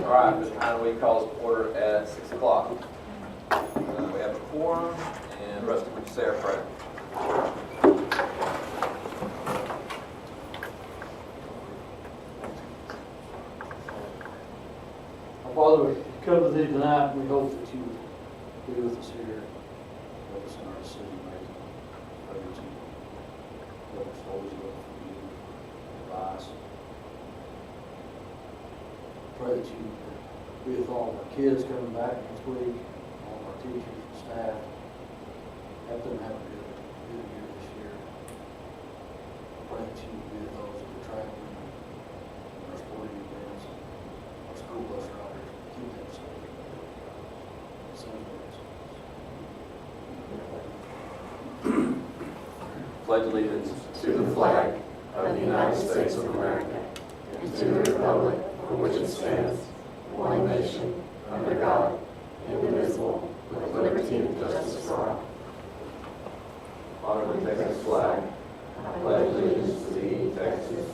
All right, Mr. Heinoway calls order at 6 o'clock. We have a quorum, and Rusty, would you say our prayer? Our Father, we come to thee tonight, and we hope that you be with us here, help us in our decision making. Pray that you help us always look for you, advice. Pray that you be with all of our kids coming back next week, all of our teachers and staff. Help them have a good year this year. Pray that you be with those that are traveling, our sporting events, our school bus drivers, keep them safe. Pledge allegiance to the flag of the United States of America and to the republic for which it stands, one nation, under God, indivisible, with liberty and justice for all. Honor the Texas flag. I pledge allegiance to thee, Texas,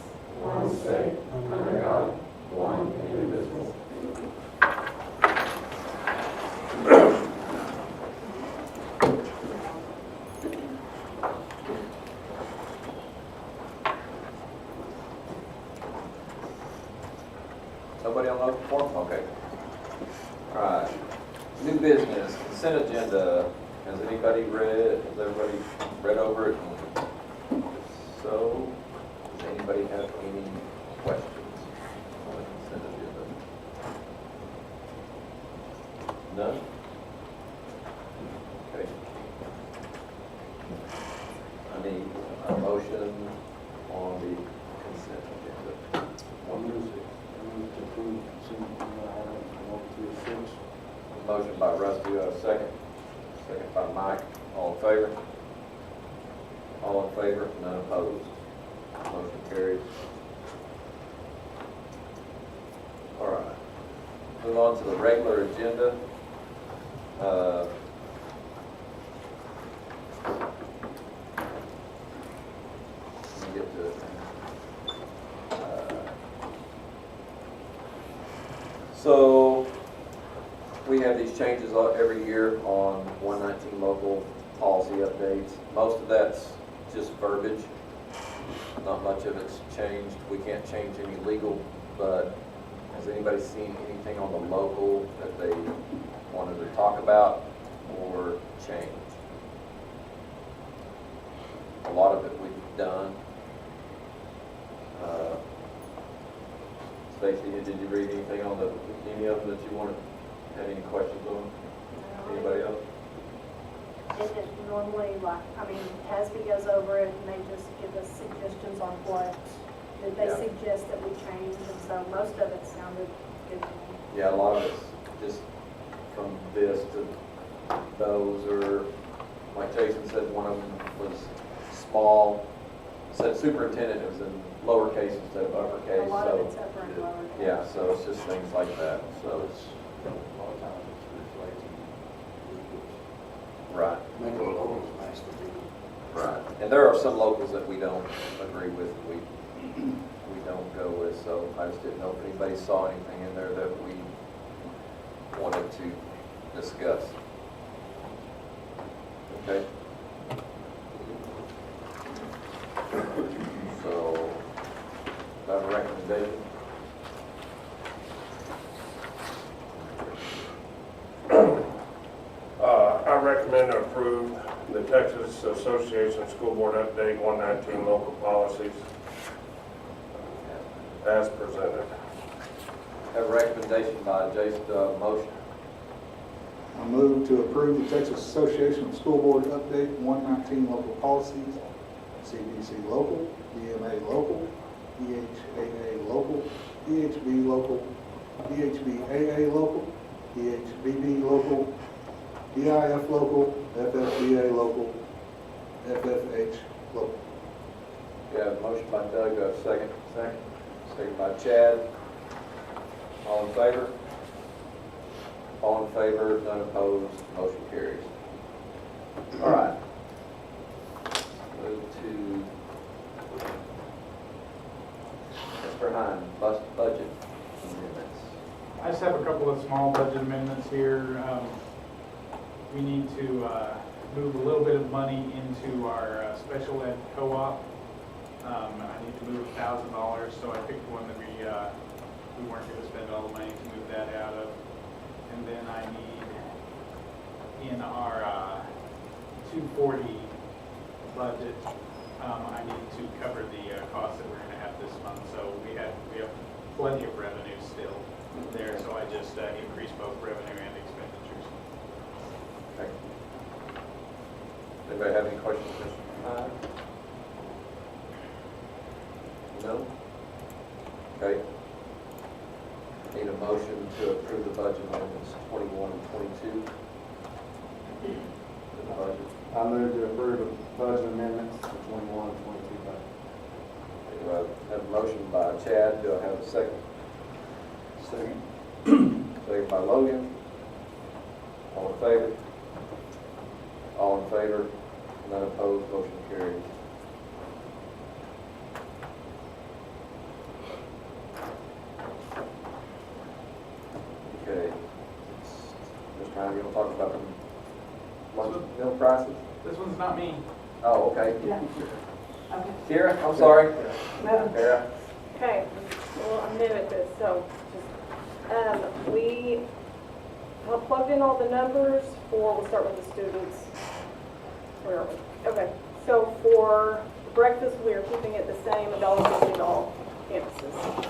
one state, under God, one and indivisible. Nobody on the form? Okay. All right. New business, consent agenda. Has everybody read over it? So, does anybody have any questions on the consent agenda? None? Okay. I need a motion on the consent agenda. To approve consent items 1 through 6. Motion by Rusty, do I have a second? Second by Mike. All in favor? All in favor, none opposed. Motion carries. All right. Move on to the regular agenda. Let me get to it. So, we have these changes every year on 119 local policy updates. Most of that's just verbiage. Not much of it's changed. We can't change any legal, but has anybody seen anything on the local that they wanted to talk about or change? A lot of it we've done. Stacy, did you read anything on any of them that you had any questions on? Anybody else? And it normally, TASB goes over it and they just give us suggestions on what that they Yeah. suggest that we change, and so most of it sounded good to me. Yeah, a lot of it's just from this to those, or like Jason said, one of them was small. Said superintendent, it was in lowercase instead of uppercase. A lot of so it's upper and lower. yeah, so it's just things like that. So it's A lot of times it's reflecting right, make it locals nice to be. right. And there are some locals that we don't agree with. We don't go with. So I just didn't know if anybody saw anything in there that we wanted to discuss. Okay. So, got a recommendation? I recommend to approve the Texas Association School Board Update 119 local policies as presented. Have a recommendation by Jason, motion. I move to approve the Texas Association of School Board Update 119 local policies, CBC local, EMA local, EHAA local, EHB local, EHBAA local, EHBB local, EIF local, FFBA local, FFH local. We have a motion by Doug, second. Second. Second by Chad. All in favor? All in favor, none opposed, motion carries. All right. Move to Mr. Hine, budget amendments. I just have of small budget amendments here. We need to move a little bit of money into our special ed co-op. And I need to move $1,000, so I picked one that we weren't going to spend all the money to move that out of. And then I need, in our 240 budget, I need to cover the costs that we're going to have this month. So we have plenty of revenue still there, so I just increased both revenue and expenditures. Okay. Anybody have any questions? No? Okay. Need a motion to approve the budget amendments 21 and 22. The budget. I move to approve the budget amendments for 21 and 22. I have a motion by Chad. Do I have a second? Second. Second by Logan. All in favor? All in favor? None opposed, motion carries. Okay. Mr. Ryan, you want to talk about the lunch meal prices? This one's not me. Oh, okay. Yeah. Okay. Kira, I'm sorry. No. Kara? Okay, well, I'm new at this, so we have plugged in all the numbers for, we'll start with the students. Where are we? Okay, so for breakfast, we are keeping it the same, $1.50 all campuses.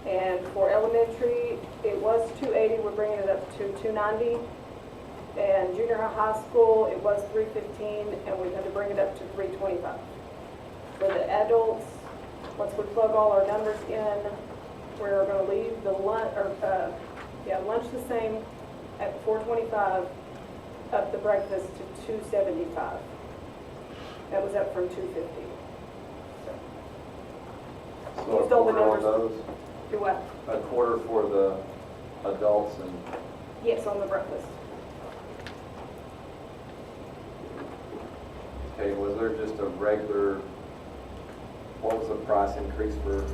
And for elementary, it was $2.80, we're bringing it up to $2.90. And junior high school, it was $3.15, and we've had to bring it up to $3.25. For the adults, once we plug all our numbers in, we're going to leave the lunch the same at $4.25, up the breakfast to $2.75. That was up from $2.50. So a Stole the quarter on numbers. those? Do what? A quarter for the adults and, Yes, on the breakfast. okay, was there just a regular, what was the price increase for,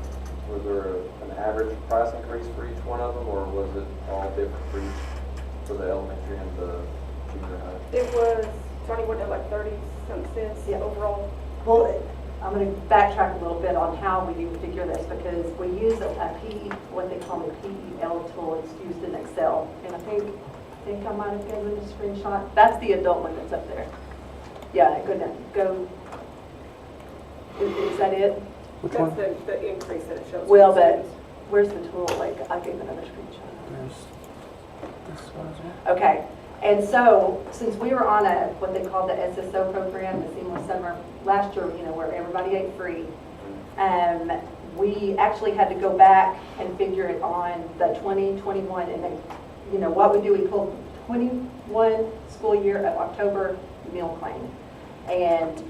was there an average price increase for each one of them, or was it all different for each, for the elementary and the junior high? It was, Tony, what, like 30-something cents Yeah. overall? Well, I'm going to backtrack a little bit on how we do figure this, because we use a PE, what they call a PEL tool. It's used in Excel, and I think I might have given a screenshot. That's the adult one that's up there. Yeah, go. Is that it? That's the increase that it shows. Well, for but students. where's the tool? Like, I gave another screenshot. Okay, and so since we were on what they call the SSO program, the Seamless Summer, last year, where everybody ate free, we actually had to go back and figure it on the 2021, and then, what we do, we pull 21 school year of October meal claim, and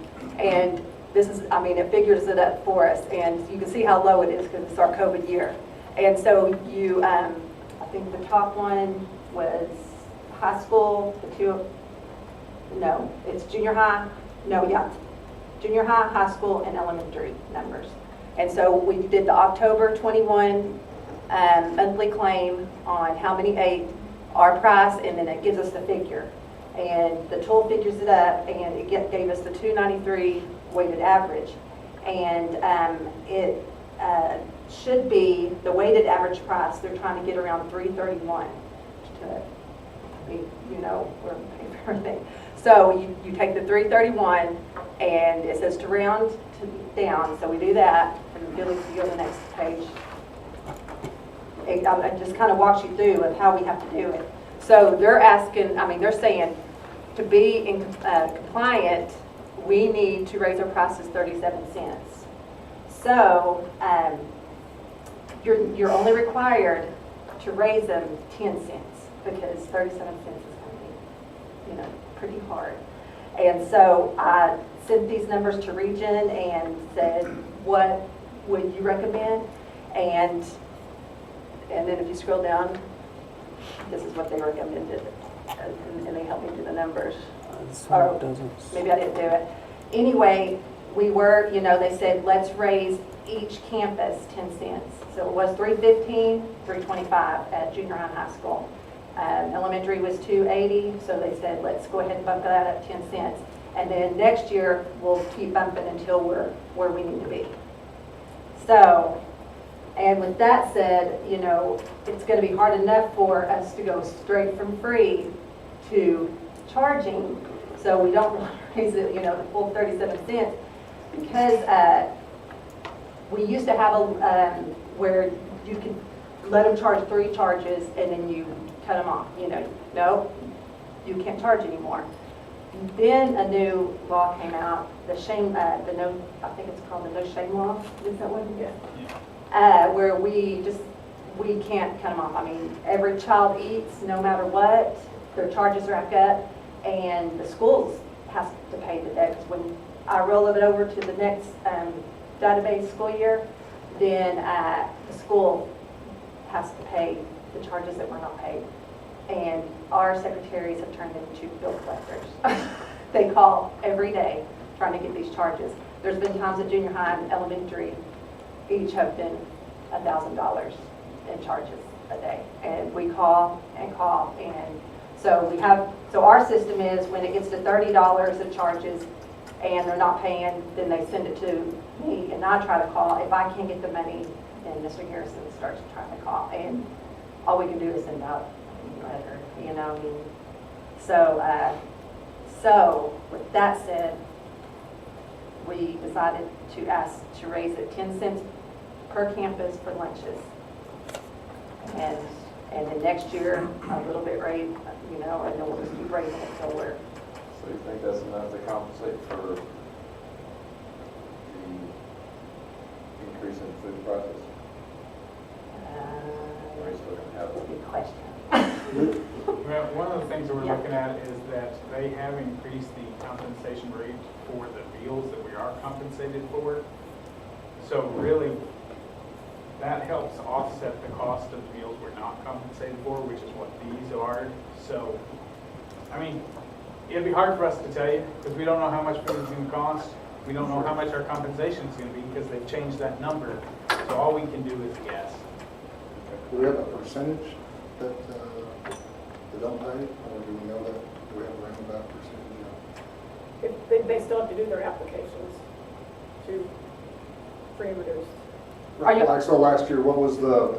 this is, it figures it up for us, and you can see how low it is because it's our COVID year. And so I think the top one was high school, it's junior high, junior high, high school, and elementary numbers. And so we did the October 21 monthly claim on how many ate, our price, and then it gives us the figure. And the tool figures it up, and it gave us the $2.93 weighted average. And it should be the weighted average price. They're trying to get around $3.31 to, we're paying for everything. So you take the $3.31, and it says to round down. So we do that, and Billy, if you go to the next page. It just kind of walks you through of how we have to do it. So they're saying to be in compliant, we need to raise our prices 37 cents. So you're only required to raise them 10 cents because 37 cents is going to be, pretty hard. And so I sent these numbers to Region and said, what would you recommend? And then if you scroll down, this is what they recommended, and they helped me do the numbers. Or maybe I didn't do it. Anyway, we were, they said, let's raise each campus 10 cents. So it was $3.15, $3.25 at junior high and high school. Elementary was $2.80, so they said, let's go ahead and bump that up 10 cents. And then next year, we'll keep bumping until we're where we need to be. So, and with that said, it's going to be hard enough for us to go straight from free to charging. So we don't raise it, the full 37 cents because we used to have where you could let them charge 3 charges and then you cut them off. No, you can't charge anymore. Then a new law came out, I think it's called the no shame law. Is that what it is? Yeah. Where we can't cut them off. I mean, every child eats no matter what. Their charges rack up, and the schools has to pay the debt. When I roll it over to the next database school year, then the school has to pay the charges that were not paid. And our secretaries have turned into bill collectors. They call every day trying to get these charges. There's been times at junior high and elementary, each have been $1,000 in charges a day. And we call, and so our system is when it gets to $30 of charges and they're not paying, then they send it to me and I try to call. If I can't get the money, then Mr. Harrison starts trying to call. And all we can do is send out a letter, So with that said, we decided to ask to raise it 10 cents per campus for lunches. And then next year, a little bit raise, and then we'll just keep raising it till we're. So you think that's enough to compensate for the increase in food prices? Or are you still gonna have it? Good question. Well, one of the things that we're Yeah. looking at is that they have increased the compensation rate for the meals that we are compensated for. So really, that helps offset the cost of the meals we're not compensated for, which is what these are. So, I mean, it'd be hard for us to tell you because we don't know how much food is going to cost. We don't know how much our compensation is going to be because they've changed that number. So all we can do is guess. Do we have a percentage that they don't pay, or do we know that? Do we have a roundabout percentage? They still have to do their applications to free and reduced. Are you- Like, so last year, what was the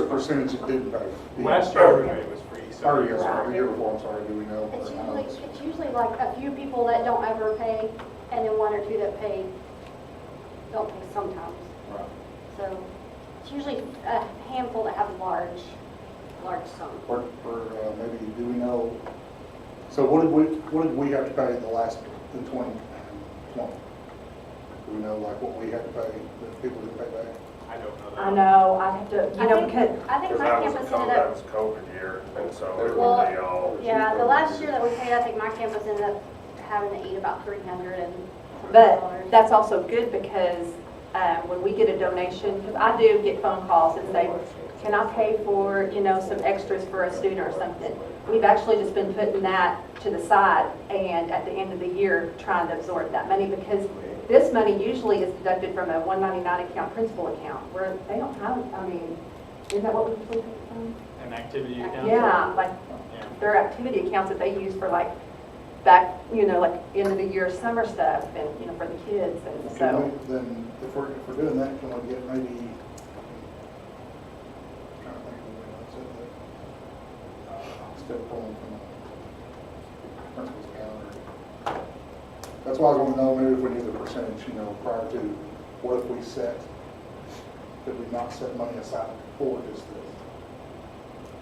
percentage that didn't pay? Last year, everybody was free. So Or yes, the year before, I'm sorry, do we know? It's usually like a few people that don't ever pay, and then 1 or 2 that pay, don't pay sometimes. Right. So it's usually a handful that have large sums. For maybe, do we know, so what did we have to pay in 2020? Do we know like what we had to pay, that people didn't pay back? I don't know that. I know, I have to, because. I think Because my that was campus that ended up, was COVID year, and so it Well, would be all. yeah, the last year that we paid, I think my campus ended up having to eat about $300 and But that's also good because when we get a donation, because I do get phone calls and say, can I pay for, some extras for a student or something? We've actually just been putting that to the side and at the end of the year trying to absorb that money because this money usually is deducted from a 199 account, principal account, where they don't have, isn't that what we usually take it from? An activity account? Yeah, like Yeah. their activity accounts that they use for like back, like end of the year summer stuff and, for the kids and so. Can we, then, if we're doing that, can we get maybe, I'm trying to think of the way I said that, instead of pulling from the principal's account, that's why I was going to know, maybe if we knew the percentage, prior to, what if we did we not set money aside for just this?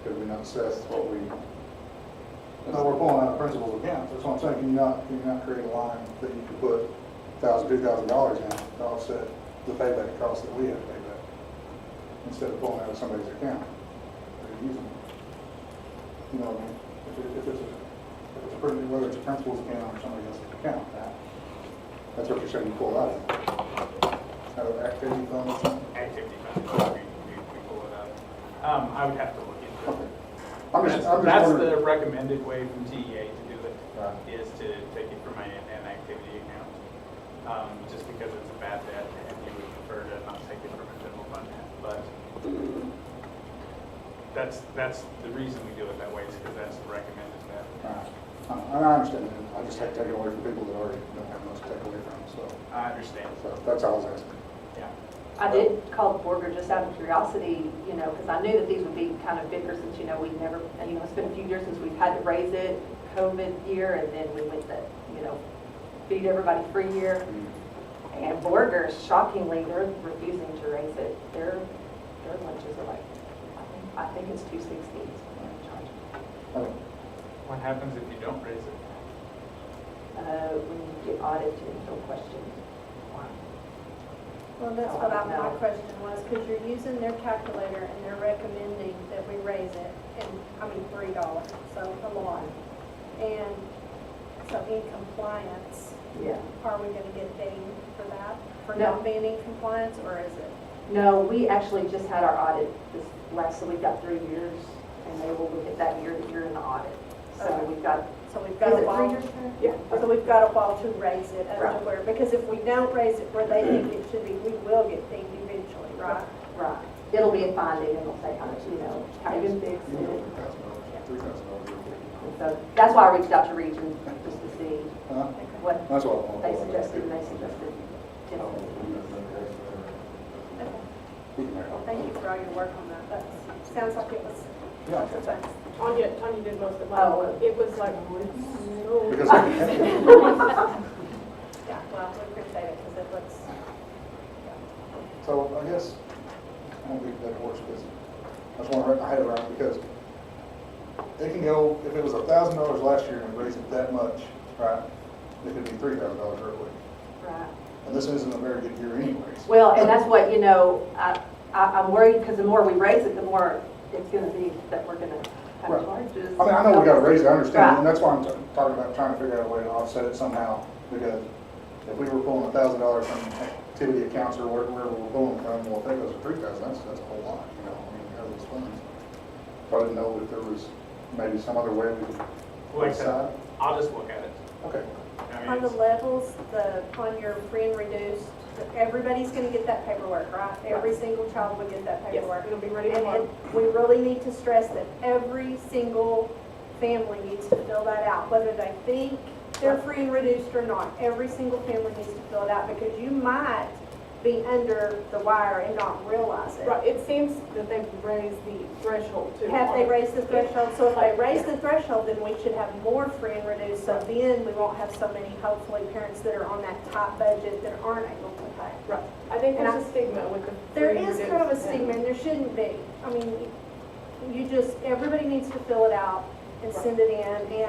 Did we not set what we, no, we're pulling out of principal's accounts, that's what I'm saying, can you not create a line that you could put $1,000, $2,000 in to offset the payback cost that we have to pay back, instead of pulling out of somebody's account, they're using it. You know what I mean? If it's whether it's a principal's account or somebody else's account, that's what you're saying you pull out of. Out of activity fund or something? Activity fund, we pull it out. I would have to look into Okay. it. I'm just That's wondering. the recommended way from TEA to do it, Right. is to take it from an activity account. just because it's a bad debt and you would prefer to not take it from a general fund. But that's the reason we do it that way, is because that's the recommended method. And I understand that. I just hate taking away from people that already don't have much to take away from, so, I understand. that's all I was asking. Yeah. I did call Borger just out of curiosity, you know, because I knew that these would be kind of bigger since, you know, we've never, you know, it's been a few years since we've had to raise it, COVID year, and then we went the, you know, feed everybody free year. And Borger, shockingly, they're refusing to raise it. Their lunches are like, I think it's $2.60 is what they're charging. Okay. What happens if you don't raise it? When you get audited and no questions. Well, that's what my question was, because you're using their calculator and they're recommending that we raise it, and, $3, so a lot. And so in compliance, Yeah. are we gonna get dinged for that? For No. not being in compliance, or is it? No, we actually just had our audit this last, so we've got 3 years, and they will look at that year that you're in the audit. So Okay. we've got, So we've is got a it 3 while, years? yeah, so we've got a while to raise it, as Right. to where, because if we don't raise it where they think it should be, we will get dinged eventually, right? Right. It'll be a finding, and it'll say how much, you know, how you fix You know, it. $3,000. So that's why I reached out to Region, just to see Huh? what That's what I want. they suggested, and they suggested 10. Okay. We can make it. Well, thank you for all your work on that. That sounds like it was. Yeah. Tanya did most of Oh. mine. It was like, so. Because Yeah, well, we appreciate it because it looks, So I guess, I don't think that horse, because I just want to wrap my head around it, because it can go, if it was $1,000 last year and we raised it that much, right, it could be $3,000 real quick. Right. And this isn't a very good year anyways. Well, and that's what, you know, I'm worried, because the more we raise it, the more it's gonna be that we're gonna have Right. charges. I mean, I know we got to raise it, I understand, Right. and that's why I'm talking about trying to figure out a way to offset it somehow, because if we were pulling $1,000 from activity accounts or wherever we're pulling from, well, if that goes to $3,000, that's a whole lot, you know, I mean, we have those funds. So I didn't know if there was maybe some other way we could Like I said, decide. I'll just look at it. Okay. I mean, on the it's- levels, on your free and reduced, everybody's gonna get that paperwork, right? Every single child will get that Yes, paperwork. it'll be ready And tomorrow. we really need to stress that every single family needs to fill that out, whether they think they're free and reduced or not. Every single family needs to fill it out, because you might be under the wire and not realize it. Right, it seems that they've raised the threshold too. Have they raised the threshold? So if they raise the threshold, then we should have more free and reduced, so then we won't have so many, hopefully, parents that are on that tight budget that aren't able to pay. Right, I think And there's a stigma with the. There free is reduced, kind of a yeah. stigma, and there shouldn't be. I mean, everybody needs to fill it out and send it in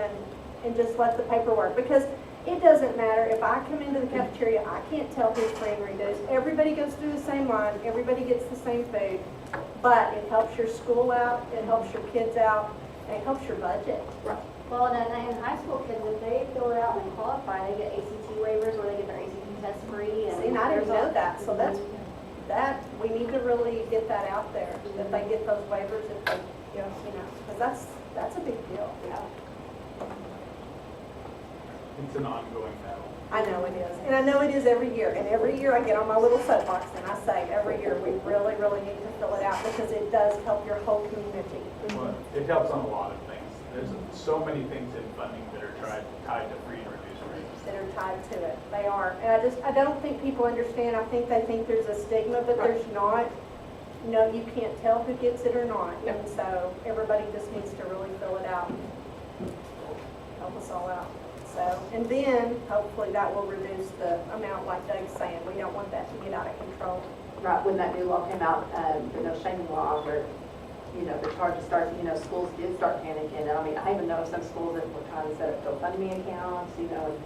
and just let the paperwork, because it doesn't matter if I come into the cafeteria, I can't tell who's free and reduced. Everybody goes through the same line, everybody gets the same food, but it helps your school out, it helps your kids out, and it helps your budget. Well, and then in high school kids, if they fill it out and qualify, they get ACT waivers or they get their ACT test free. See, and I didn't know that, so we need to really get that out there, that they get those waivers if they, because that's a big deal. It's an ongoing battle. I know it is, and I know it is every year, and every year I get on my little soapbox and I say, every year, we really, really need to fill it out, because it does help your whole community. Well, it helps on a lot of things. There's so many things in funding that are tied to free and reduced rates. That are tied to it, they are, and I don't think people understand, I think they think there's a stigma, but there's not. No, you can't tell who gets it or not, and so everybody just needs to really fill it out. Help us all out. So, and then, hopefully, that will reduce the amount, like Doug's saying, we don't want that to get out of control. Right, when that new law came out, the no shaming law, where, you know, the charges start, you know, schools did start panicking. I mean, I even know some schools that were trying to set up GoFundMe accounts, you know, and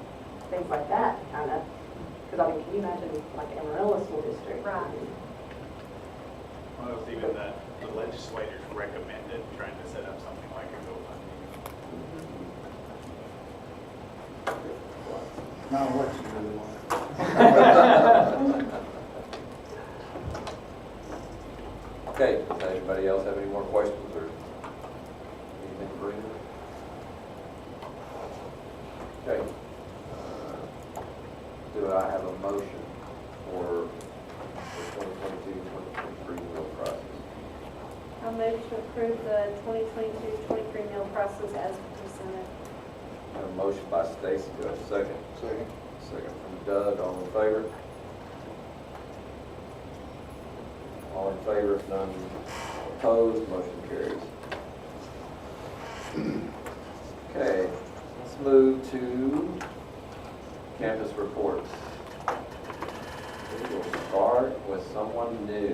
things like that, kind of. Because, I mean, can you imagine, like, Amarillo School District? Right. Well, it was even the legislators recommended trying to set up something like a GoFundMe. Not an election really long. Okay, does anybody else have any more questions or anything to bring up? Okay. Do do I have a motion for the 2022-2023 meal prices? I move to approve the 2022-23 meal prices as presented. I have a motion by Stacy, do I have a second? Second. Second from Doug, all in favor? All in favor, none opposed, motion carries. Okay, let's move to campus reports. We will start with someone new.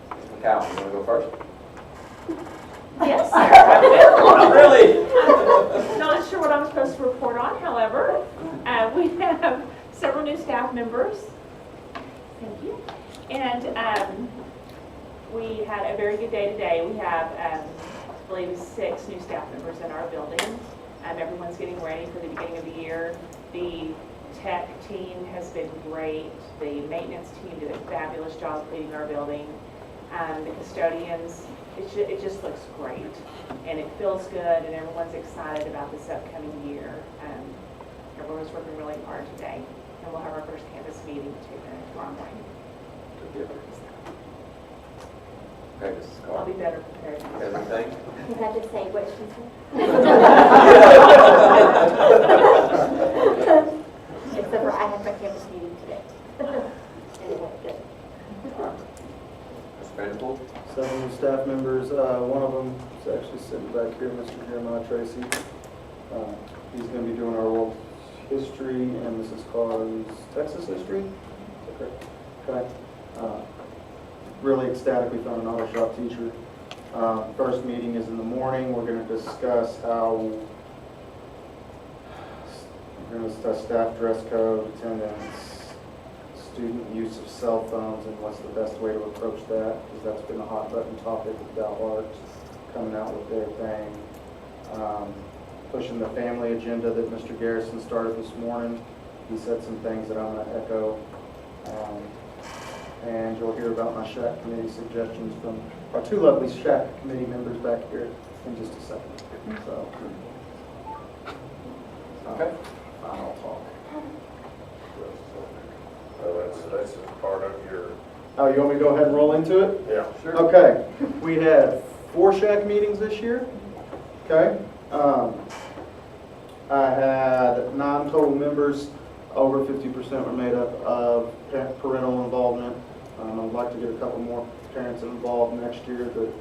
Ms. McCowan, you want to go first? Yes, sir, I will. Not really. Not sure what I'm supposed to report on, however, we have several new staff members. Thank you. And we had a very good day today. We have, I believe, 6 new staff members in our building. Everyone's getting ready for the beginning of the year. The tech team has been great. The maintenance team did a fabulous job cleaning our building. The custodians, it just looks great. And it feels good, and everyone's excited about this upcoming year. Everyone's working really hard today. And we'll have our first campus meeting tomorrow morning. Okay, Mrs. I'll be Carr. better prepared. Everything? You had to say what she said. Except for I had my campus meeting today. And it went good. Ms. Vanderpool? 7 new staff members. One of them is actually sitting back here, Mr. Jeremiah Tracy. He's going to be doing our world history and Mrs. Carr's Texas history. Is that correct? Okay. Really ecstatic we found an auto shop teacher. First meeting is in the morning. We're going to discuss staff dress code, attendance, student use of cell phones, and what's the best way to approach that, because that's been a hot button topic with Val coming out with their thing. Pushing the family agenda that Mr. Garrison started this morning. He said some things that I'm going to echo. And you'll hear about my SHAC committee suggestions from our 2 lovely SHAC committee members back here in just a second. So, Okay. final talk. That's just part of your, Oh, you want me to go ahead and roll into it? yeah. Sure. Okay, we had 4 SHAC meetings this year. Okay. I had 9 total members. Over 50% were made up of parental involvement. I'd like to get a couple more parents involved next year that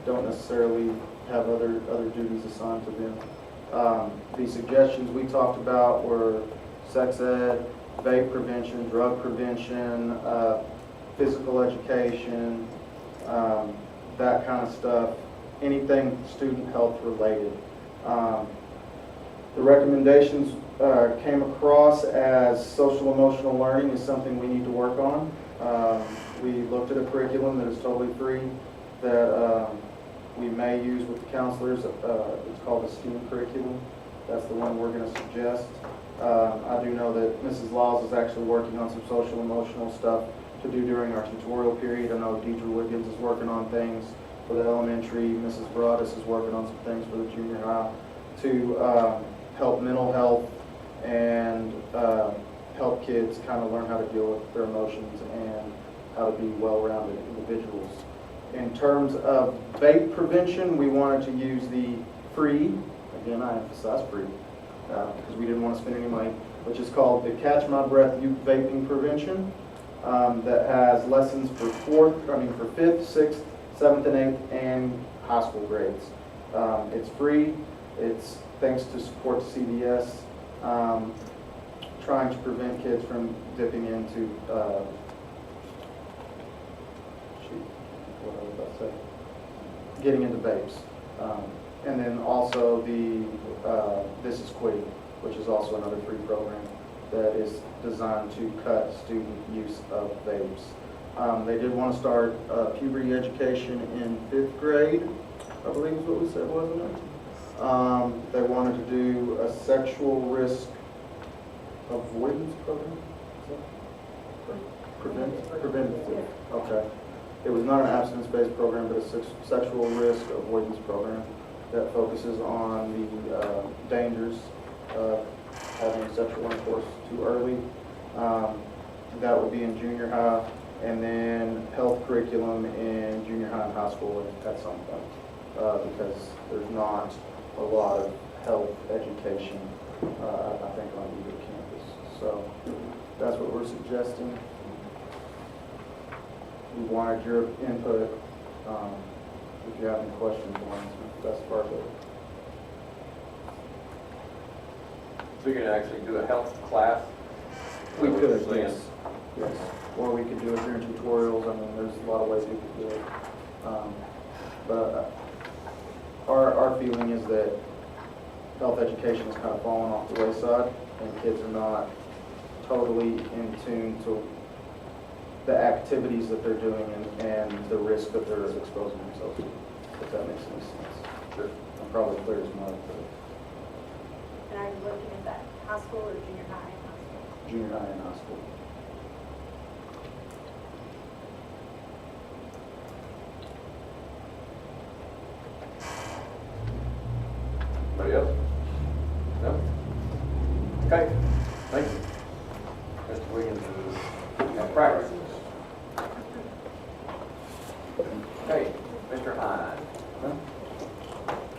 don't necessarily have other duties assigned to them. The suggestions we talked about were sex ed, vape prevention, drug prevention, physical education, that kind of stuff, anything student health related. The recommendations came across as social emotional learning is something we need to work on. We looked at a curriculum that is totally free that we may use with the counselors. It's called the STEAM curriculum. That's the one we're going to suggest. I do know that Mrs. Laws is actually working on some social emotional stuff to do during our tutorial period. I know Deidre Wiggins is working on things for the elementary. Mrs. Broadus is working on some things for the junior high to help mental health and help kids kind of learn how to deal with their emotions and how to be well-rounded individuals. In terms of vape prevention, we wanted to use the free, again I emphasize free, because we didn't want to spend any money, which is called the Catch My Breath Youth Vaping Prevention, that has lessons for 5th, 6th, 7th, and 8th, and high school grades. It's free. It's thanks to support to CVS, trying to prevent kids from dipping into, what was I about to say? Getting into vapes. And then also the This Is Quitting, which is also another free program that is designed to cut student use of vapes. They did want to start puberty education in 5th grade, I believe is what we said, wasn't it? They wanted to do a sexual risk avoidance program. Preventative. Okay. It was not an abstinence-based program, but a sexual risk avoidance program that focuses on the dangers of having sexual intercourse too early. That would be in junior high, and then health curriculum in junior high and high school at some point, because there's not a lot of health education, I think, on either campus. So that's what we're suggesting. We wanted your input. If you have any questions, that's part of it. So you're gonna actually do a health class? We Is that what you're could, saying? yes. Yes. Or we could do it during tutorials. I mean, there's a lot of ways we could do it. But our feeling is that health education is kind of falling off the wayside, and kids are not totally in tune to the activities that they're doing and the risk that they're exposing themselves to, if that makes any sense. Sure. I'm probably clear as mud, but And are you looking at that high school or junior high and high school? junior high and high school. Anybody else? No? Okay, thank you. Mr. Williams is at practice. Okay, Mr. Hine.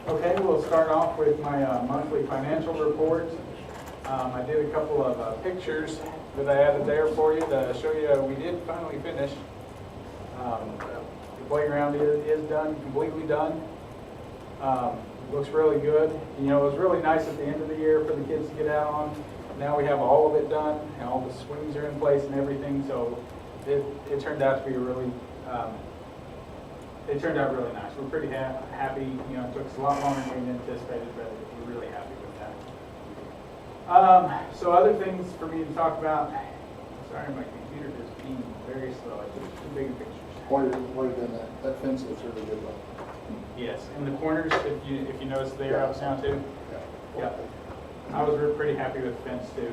Okay, we'll start off with my monthly financial report. I did a couple of pictures that I added there for you to show you we did finally finish. The playground is done, completely done. Looks really good. You know, it was really nice at the end of the year for the kids to get out on. Now we have all of it done, and all the swings are in place and everything, so it turned out to be a really, it turned out really nice. We're pretty happy. You know, it took us a lot longer than we anticipated, but we're really happy with that. So other things for me to talk about. Sorry, my computer is being very slow. I took too big of pictures. While you're doing that fence looks really good though. Yes, in the corners, if you notice there, uptown too. Yeah, I was pretty happy with the fence too.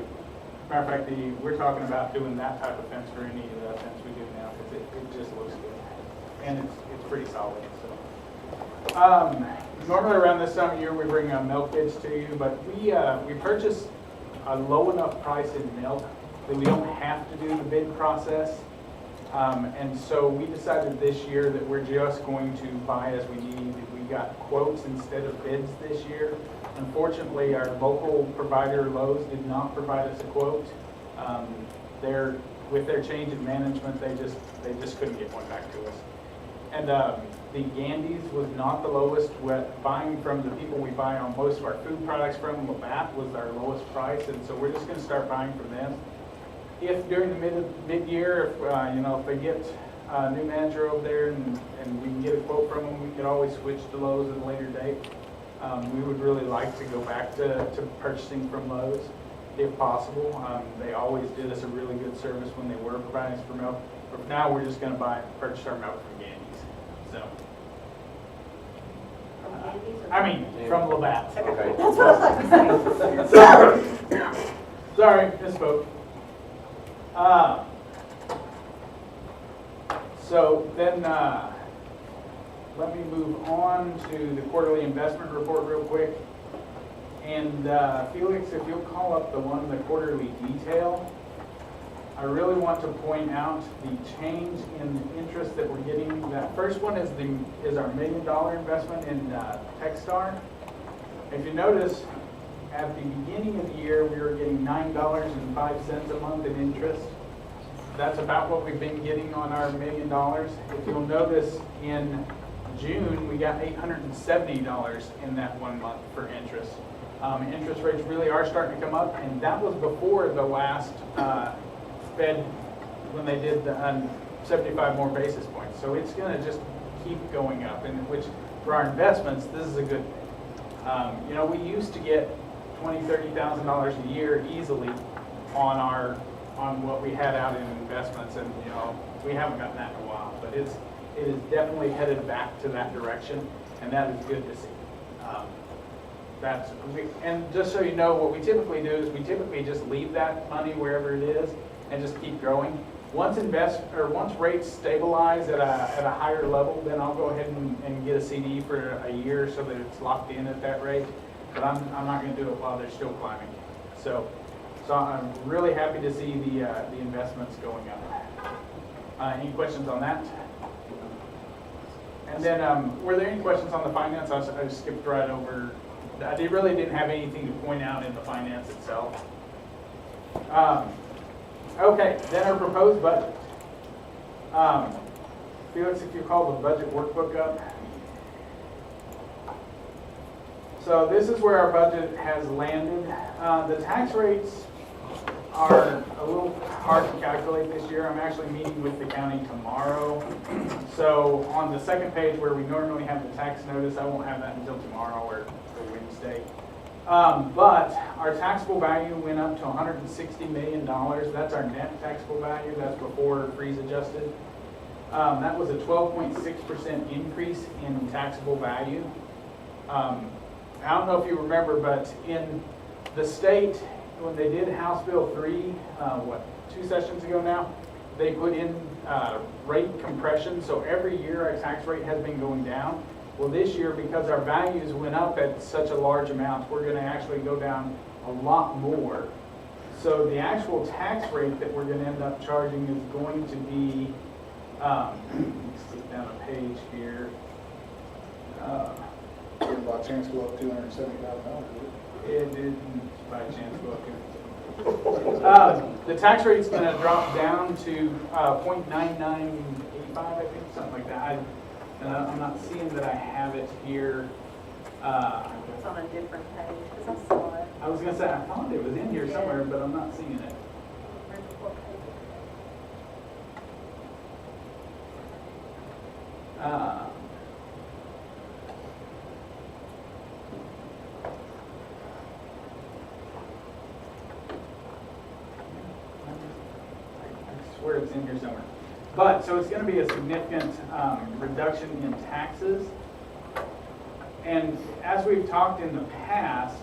Matter of fact, we're talking about doing that type of fence for any of the fence we do now because it just looks good and it's pretty solid. So, normally around this time of year we bring milk bids to you, but we purchase a low enough price in milk that we don't have to do the bid process. And so we decided this year that we're just going to buy as we need. We got quotes instead of bids this year. Unfortunately, our local provider, Lowe's, did not provide us a quote. With their change in management, they just couldn't get one back to us. And the Gandy's was not the lowest. Buying from the people we buy on most of our food products from, Labatt was our lowest price, and so we're just going to start buying from them. If during the mid-year, if they get a new manager over there and we can get a quote from them, we could always switch to Lowe's at a later date. We would really like to go back to purchasing from Lowe's if possible. They always did us a really good service when they were providing us for milk. But now we're just going to purchase our milk from Gandy's. So, from Labatt. Okay. That's what I was like. Sorry, misspoke. So then, let me move on to the quarterly investment report real quick. And Felix, if you'll call up the quarterly detail, I really want to point out the change in interest that we're getting. That first one is our $1 million investment in Techstar. If you notice, at the beginning of the year, we were getting $9.05 a month in interest. That's about what we've been getting on our $1 million. If you'll notice, in June, we got $870 in that 1 month for interest. Interest rates really are starting to come up, and that was before the last Fed, when they did the 75 more basis points. So it's going to just keep going up, and which for our investments, this is a good thing. We used to get $20,000, $30,000 a year easily on what we had out in investments, and we haven't gotten that in a while, but it is definitely headed back to that direction, and that is good to see. And just so you know, what we typically do is we typically just leave that money wherever it is and just keep growing. Once rates stabilize at a higher level, then I'll go ahead and get a CD for a year so that it's locked in at that rate. But I'm not going to do it while they're still climbing. So So I'm really happy to see the investments going up. Any questions on that? And then, were there any questions on the finance? I just skipped right over. Really didn't have anything to point out in the finance itself. Okay, then our proposed budget. Felix, if you call the budget workbook up. So this is where our budget has landed. The tax rates are a little hard to calculate this year. I'm actually meeting with the county tomorrow. So on the second page where we normally have the tax notice, I won't have that until tomorrow or Wednesday. But our taxable value went up to $160 million. That's our net taxable value. That's before freeze adjusted. That was a 12.6% increase in taxable value. I don't know if you remember, but in the state, when they did House Bill 3, 2 sessions ago now, they put in rate compression. So every year our tax rate has been going down. Well, this year, because our values went up at such a large amount, we're going to actually go down a lot more. So the actual tax rate that we're going to end up charging is going to be, let me skip down a page here. By chance go up $270,000. It didn't by chance go up. The tax rate's going to drop down to 0.9985, I think, something like that. I'm not seeing that I have it here. It's on a different page, because I saw it. I was going to say, I thought it was in here somewhere, but I'm not seeing it. I swear it's in here somewhere. But, so it's going to be a significant reduction in taxes. And as we've talked in the past,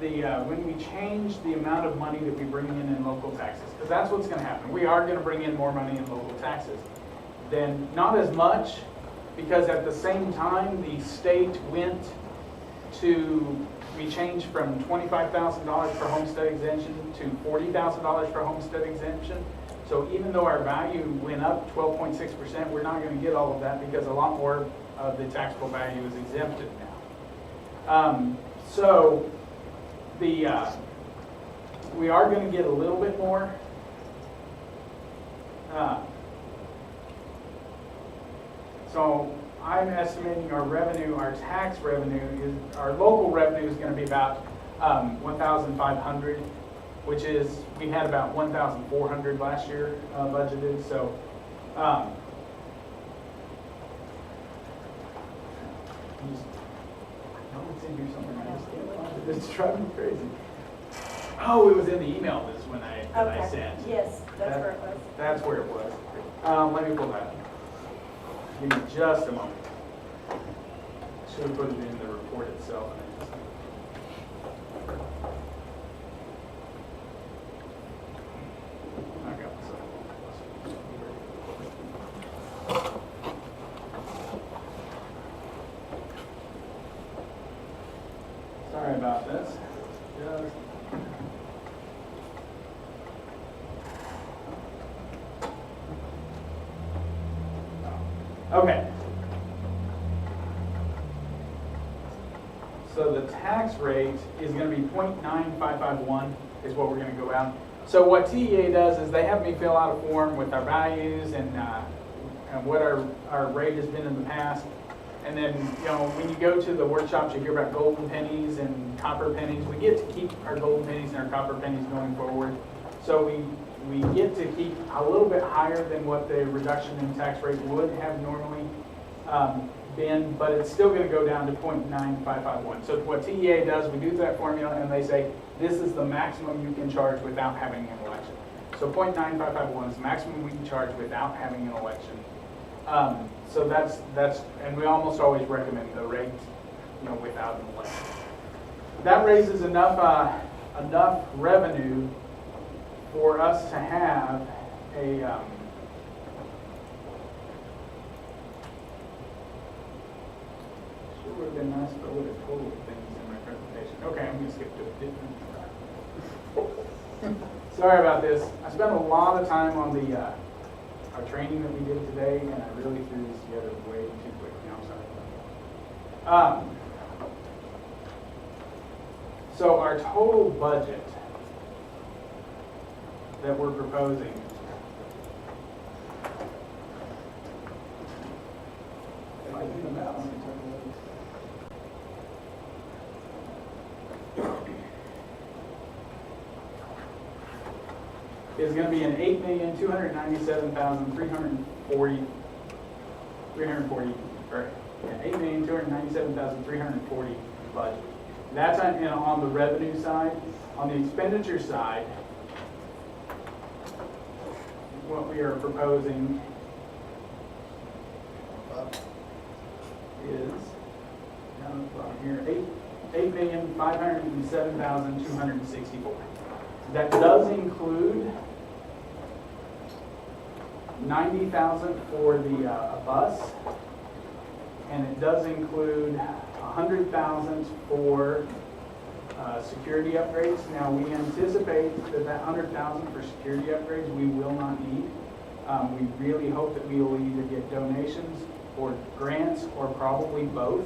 when we change the amount of money that we bring in local taxes, because that's what's going to happen. We are going to bring in more money in local taxes. Then not as much, because at the same time the state went to, we changed from $25,000 for homestead exemption to $40,000 for homestead exemption. So even though our value went up 12.6%, we're not going to get all of that because a lot more of the taxable value is exempted now. So we are going to get a little bit more. So I'm estimating our revenue, our tax revenue, our local revenue is going to be about 1,500, which is, we had about 1,400 last year budgeted. So it's in here somewhere. I just can't find it. It's driving me crazy. Oh, it was in the email that I sent. Yes, that's where it was. That's where it was. Let me pull that up. Give me just a moment. Should have put it in the report itself. I got this. Sorry about this. Just okay. So the tax rate is going to be 0.9551 is what we're going to go out. So what TEA does is they have me fill out a form with our values and what our rate has been in the past. And then, when you go to the workshops, you hear about golden pennies and copper pennies. We get to keep our golden pennies and our copper pennies going forward. So we get to keep a little bit higher than what the reduction in tax rate would have normally been, but it's still going to go down to 0.9551. So what TEA does, we do that formula and they say, this is the maximum you can charge without having an election. So 0.9551 is the maximum we can charge without having an election. So that's, and we almost always recommend the rate, without an election. That raises enough revenue for us to have a sure would have been nice if I would have told things in my presentation. Okay, I'm going to skip to a different Sorry about this. I spent a lot of time on the, our training that we did today, and I really threw this together way too quickly. I'm sorry. So our total budget that we're proposing if I do the math, let me turn it is going to be an $8,297,340, right? Yeah, $8,297,340 budget. That's on the revenue side. On the expenditure side, what we are proposing is down at the bottom here, $8,507,264. That does include $90,000 for the bus, and it does include $100,000 for security upgrades. Now, we anticipate that $100,000 for security upgrades we will not need. We really hope that we will either get donations or grants or probably both.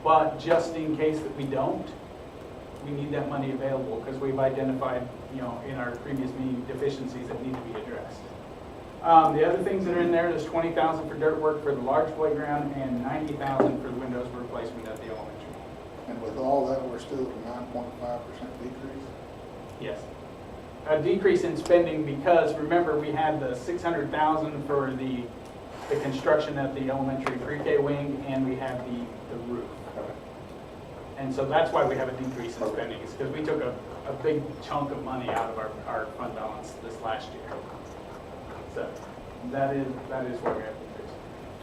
But just in case that we don't, we need that money available because we've identified, in our previous meeting, deficiencies that need to be addressed. The other things that are in there, there's $20,000 for dirt work for the large playground and $90,000 for the windows replacement at the elementary. And with all that, we're still at a 9.5% decrease? Yes. A decrease in spending because, remember, we had the $600,000 for the construction at the elementary pre-K wing, and we had the roof. And so that's why we have a decrease in spending, is because we took a big chunk of money out of our fund balance this last year. So that is why we have a decrease.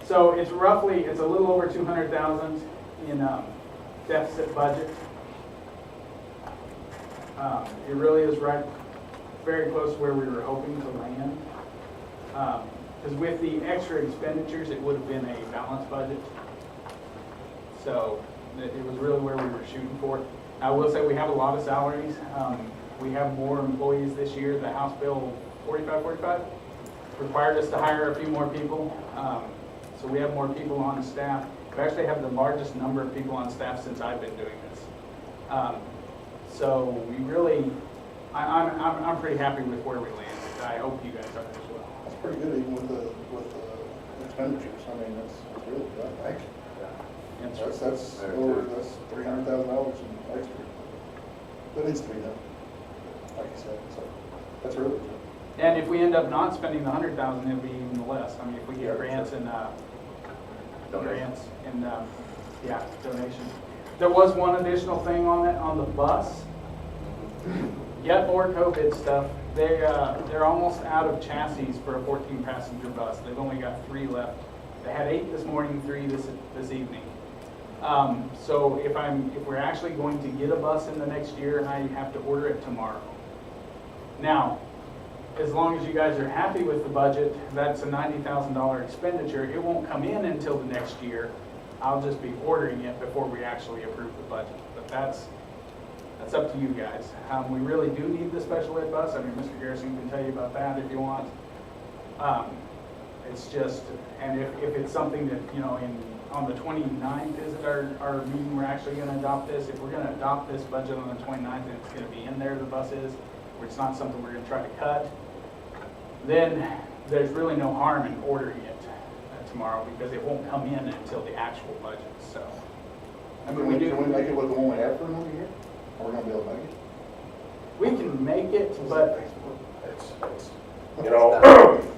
So it's a little over $200,000 in deficit budget. It really is very close to where we were hoping to land. Because with the extra expenditures, it would have been a balanced budget. So it was really where we were shooting for. I will say we have a lot of salaries. We have more employees this year. The House Bill 4545 required us to hire a few more people. So we have more people on staff. We actually have the largest number of people on staff since I've been doing this. So we really, I'm pretty happy with where we landed. I hope you guys are as well. That's pretty good even with the expenditures. I mean, that's really good, I think. That's $300,000 in extra. That needs to be done, like you said, so that's really good. And if we end up not spending the $100,000, it'll be even less. I mean, if we get grants and donations. There was one additional thing on the bus. Yet more COVID stuff. They're almost out of chassis for a 14-passenger bus. They've only got 3 left. They had 8 this morning, 3 this evening. So if we're actually going to get a bus in the next year, I have to order it tomorrow. Now, as long as you guys are happy with the budget, that's a $90,000 expenditure. It won't come in until the next year. I'll just be ordering it before we actually approve the budget. But that's up to you guys. We really do need the special ed bus. I mean, Mr. Garrison can tell you about that if you want. It's just, and if it's something that, on the 29th, is it our meeting, we're actually going to adopt this. If we're going to adopt this budget on the 29th, and it's going to be in there, the bus is, or it's not something we're going to try to cut, then there's really no harm in ordering it tomorrow because it won't come in until the actual budget. So, I mean, Can we make it with the one we have for another year? Are we going to be able to make it? We can make it, but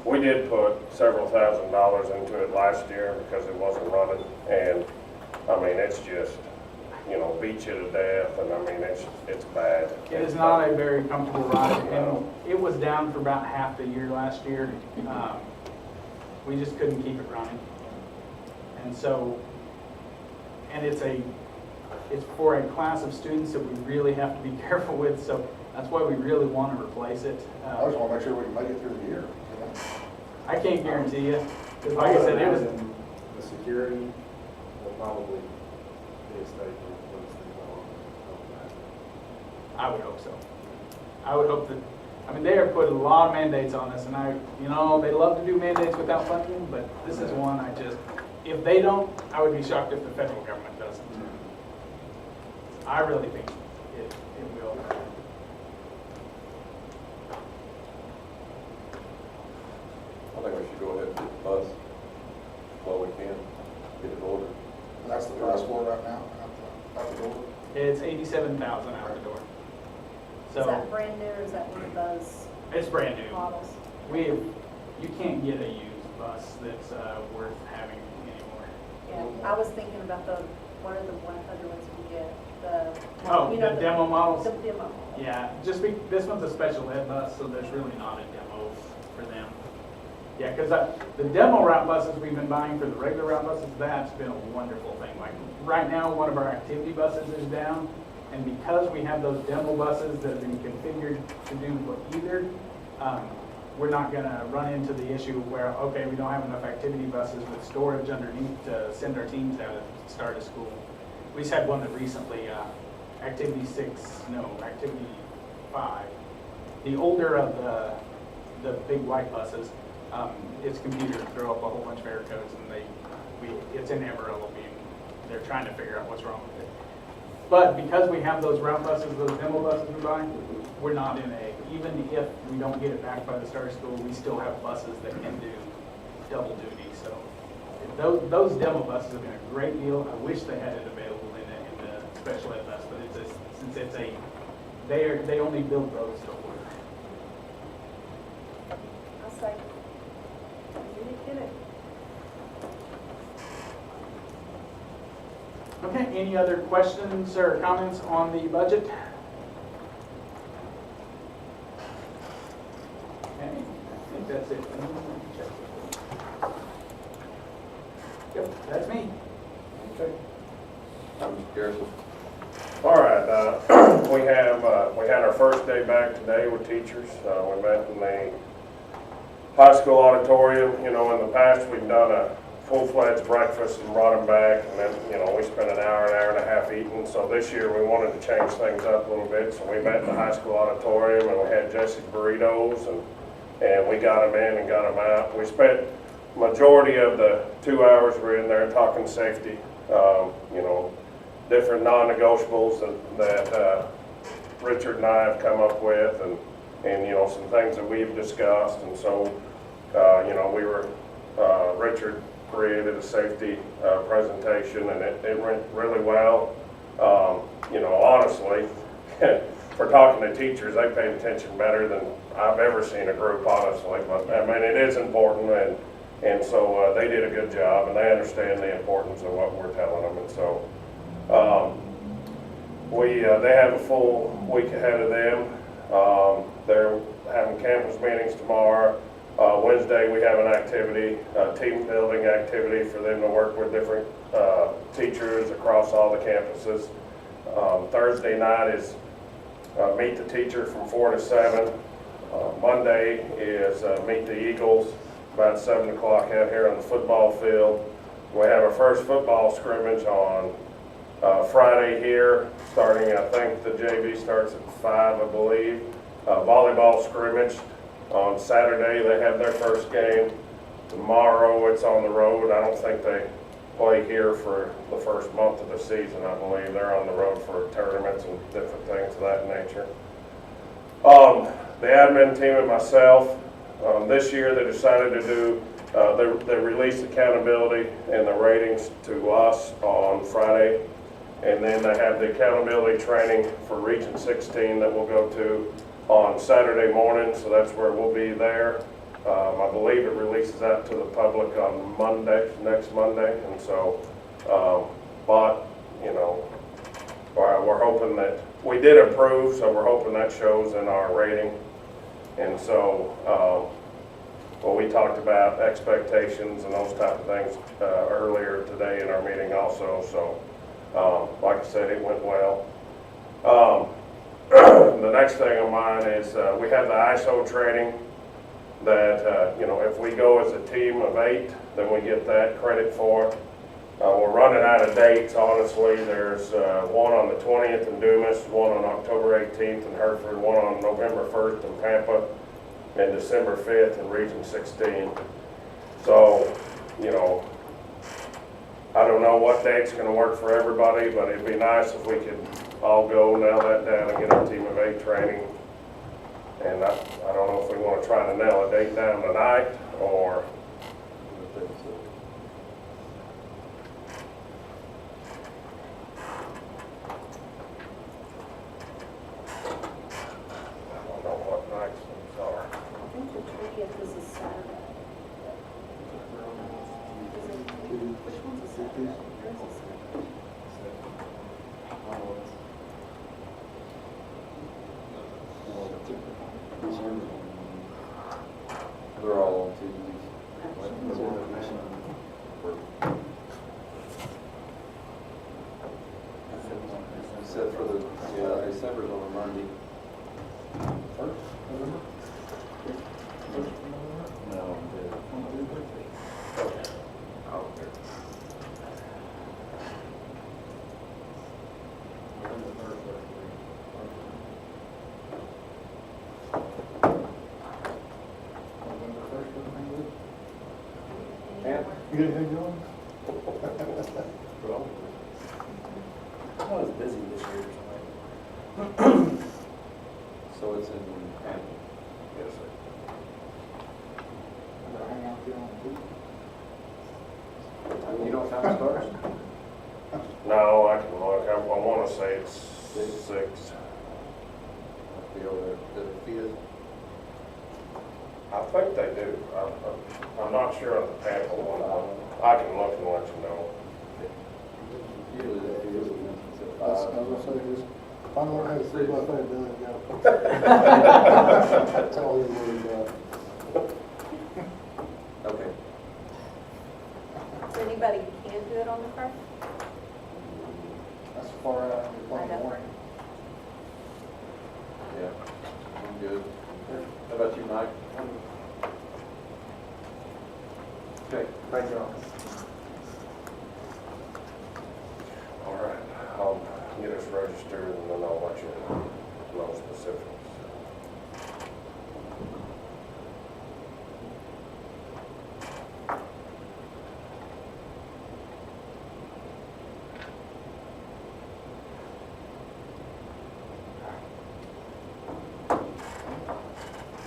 we did put several $1,000s into it last year because it wasn't running, and I mean, it's just, beat you to death, and I mean, it's bad. it is not a very comfortable ride, and it was down for about half the year last year. We just couldn't keep it running, and so, and it's for a class of students that we really have to be careful with, so that's why we really want to replace it. I just want to make sure we can make it through the year. I can't guarantee you, because like I said, it was. The security will probably be a staple for those things on. I would hope so. I would hope that, I mean, they are putting a lot of mandates on us, and they love to do mandates without funding, but this is one if they don't, I would be shocked if the federal government doesn't. I really think it will. I think we should go ahead and get the bus while we can, get it ordered. And that's the price for it right now, out the door. It's $87,000 out the door. Is that So brand new or is that one of those it's brand new. models? You can't get a used bus that's worth having anymore. Yeah, I was thinking about one of the other ones we get, Oh, you know, the demo models? The demo. Yeah, this one's a special ed bus, so there's really not a demo for them. Yeah, because the demo route buses we've been buying for the regular route buses, that's been a wonderful thing. Like, right now, one of our activity buses is down, and because we have those demo buses that have been configured to do either, we're not gonna run into the issue where, okay, we don't have enough activity buses with storage underneath to send our teams out at the start of school. We just had one that recently, Activity 5. The older of the big white buses, its computers throw up a whole bunch of error codes, and it's in Amarillo, they're trying to figure out what's wrong with it. But because we have those route buses, those demo buses we buy, we're not even if we don't get it back by the start of school, we still have buses that can do double duty. So those demo buses have been a great deal. I wish they had it available in the special ed bus, but since they only build those to order. I'll say, you get it. Okay, any other questions or comments on the budget? Okay, I think that's it. Yep, that's me. Okay. Mr. Garrison? All right, we had our first day back today with teachers. We met in the high school auditorium. You know, in the past, we've done a full-fledged breakfast and brought them back, and then, you know, we spent an hour and a half eating. So this year, we wanted to change things up a little bit. So we met in the high school auditorium, and we had Jesse's burritos, and we got them in and got them out. We spent majority of the 2 hours we were in there talking safety, you know, different non-negotiables that Richard and I have come up with, and you know, some things that we've discussed. And so, you know, Richard created a safety presentation, and it went really well. You know, honestly, for talking to teachers, they paid attention better than I've ever seen a group, honestly. But I mean, it is important, and so they did a good job, and they understand the importance of what we're telling them. And so they have a full week ahead of them. They're having campus meetings tomorrow. Wednesday we have an activity, team building activity for them to work with different teachers across all the campuses. Thursday night is meet the teacher from 4 to 7. Monday is meet the Eagles about 7 o'clock out here on the football field. We have our first football scrimmage on Friday here, starting, I think the JV starts at 5, I believe. Volleyball scrimmage on Saturday, they have their first game. Tomorrow it's on the road. I don't think they play here for the first month of the season, I believe. They're on the road for tournaments and different things of that nature. The admin team and myself, this year they decided to do, they released accountability and the ratings to us on Friday. And then they have the accountability training for Region 16 that we'll go to on Saturday morning, so that's where we'll be there. I believe it releases out to the public on Monday, next Monday, and so, but, you know, we're hoping that, we did approve, so we're hoping that shows in our rating. And so, well, we talked about expectations and those type of things earlier today in our meeting also, so, like I said, it went well. The next thing on mine is we have the ISO training that, you know, if we go as a team of 8, then we get that credit for. We're running out of dates, honestly. There's one on the 20th in Dumas, one on October 18th in Hereford, one on November 1st in Pampa, and December 5th in Region 16. So, you know, I don't know what date's gonna work for everybody, but it'd be nice if we could all go nail that down and get our Team of 8 training. And I don't know if we wanna try to nail a date down tonight, or I don't know what nights those are. I think the 20th is a Saturday. Which one's a Saturday? Yours is Saturday. They're all on Tuesdays. Except for the, yeah, December's on a Monday. First, November? First of November? No, On Tuesday? November third, November first, everything good? Yeah. You got anything going? Not as busy this year as So it's in Hampton. Yes, sir. I gotta hang out with you on Tuesday. You know what time it starts? No, I can look. I wanna say it's 6. I'll be over there. The field. I think they do. I'm not sure on the Pampa one. I can look and let you know. Usually the field is I was gonna say, just, if I know how to see what they're doing, you gotta. That's all you're worried about. Okay. Is there anybody who can do it on the first? That's far out, you're I playing know. morning. Yeah, I'm good. How about you, Mike? Okay. Thank you all. All right, I'll get us registered and then I'll let you know specifics.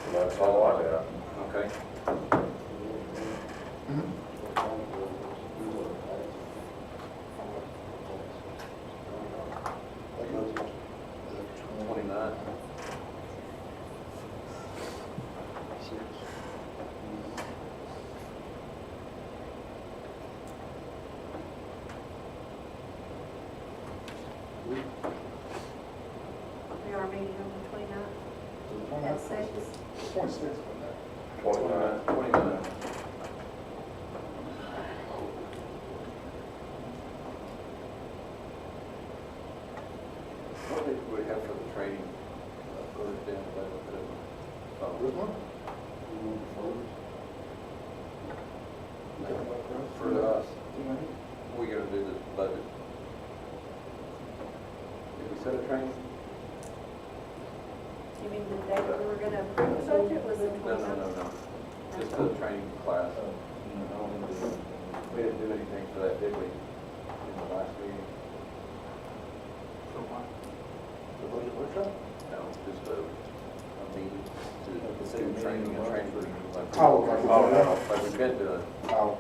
And that's all I got. Okay. That goes to 29. We are meeting on the 29th at 6. 26, wasn't it? 29. 29. What did we have for the training? Put it down, but This one? for us, we gonna do the budget. Did we set a training? You mean the day that we were gonna approve the budget was the No, 29th? no. Just the training class. We didn't do anything for that, did we? In the last meeting? So what? The budget workshop? No, just a meeting to do training and training. Oh, okay. Oh, no. Like we've been doing. Oh,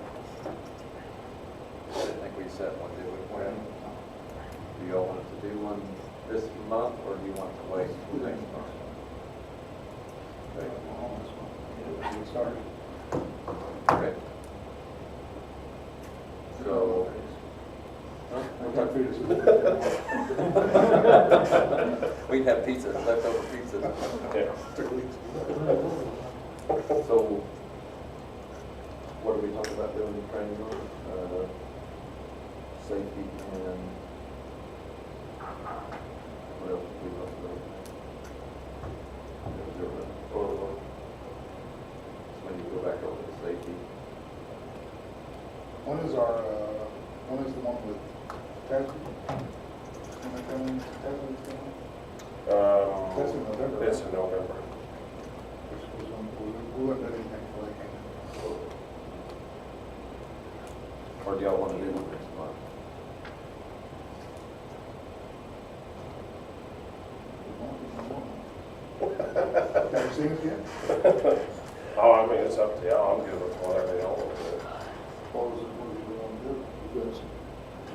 I didn't think we set one, did we? When? Do you all want to do one this month, or do you want to wait till next month? Okay. we started. Okay. So. Okay, food is- We'd have pizza, leftover pizza. Yeah. Took weeks. So, what are we talking about doing in training on? Safety and what else we talked about? So when you go back over to safety, When is our One is the one with Tasby. And the coming, Tasby's coming. That's in November. It's in November. Which was one, we wouldn't do anything before they came. Or do y'all want to do it next month? Have you seen it yet? Oh, I mean, it's up to y'all, I'm good with whatever y'all want to do. What was it, what did you want to do? You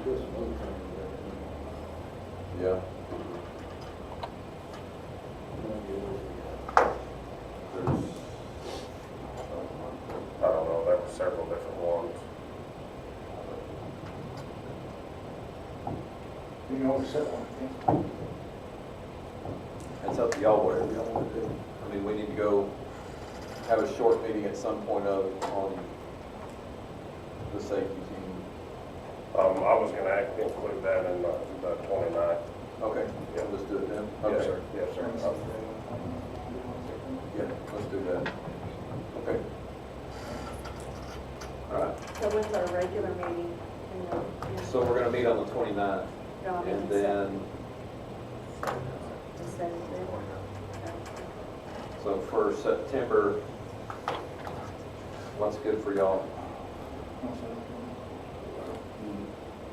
got some other things. Yeah. There's, I don't know, there were several different ones. You can only set one, can't it's up to y'all whatever y'all want to do. I mean, we need to go have a short meeting at some point on the safety team. I was gonna include that in the 29th. Okay, yeah, let's do it then. Yes, Okay. sir. Yes, sir. Yeah, let's do that. Okay. All right, So when's our regular meeting? so we're gonna meet on the 29th, and then, so for September, what's good for y'all?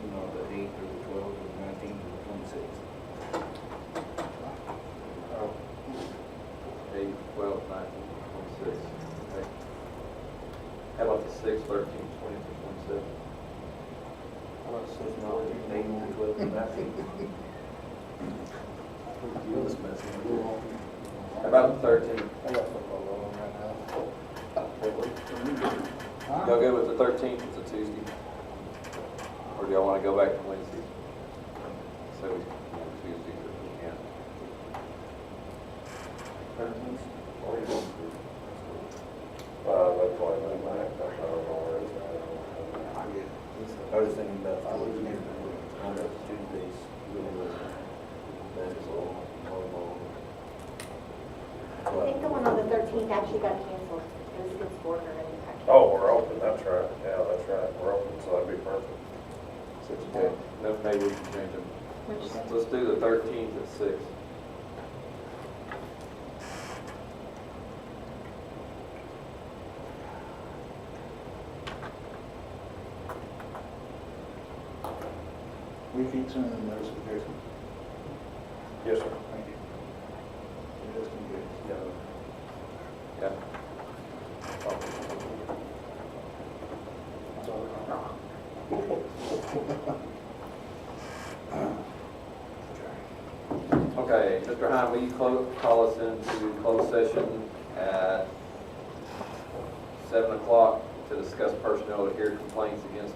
You know, the 8th or the 12th or the 19th or the 26th. 8, 12, 19, 26. Okay. How about the 6th, 13th, 20th, or 27th? How about 6th, 8th, 12th, and 19th? How about the 13th? I got football going right now. Y'all good with the 13th? It's a Tuesday. Or do y'all want to go back to Wednesday? So we can Tuesday if we can. 13th? That's why I don't know where it's at. I was thinking about, I was getting on the Tuesdays, really was basketball, volleyball. I think the one on the 13th actually got canceled. It was against Borger and actually. Oh, we're open, that's right. Yeah, that's right. We're open, so that'd be perfect. Okay, no, maybe we can change them. Let's do the 13th at 6. We keep sending them notifications. Yes, sir. Thank you. Just in case. Yeah. That's all. Okay, Mr. Hine, will you call us into closed session at 7 o'clock to discuss personnel to hear complaints against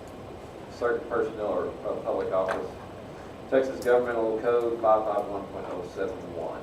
certain personnel or public office? Texas Governmental Code 551.071.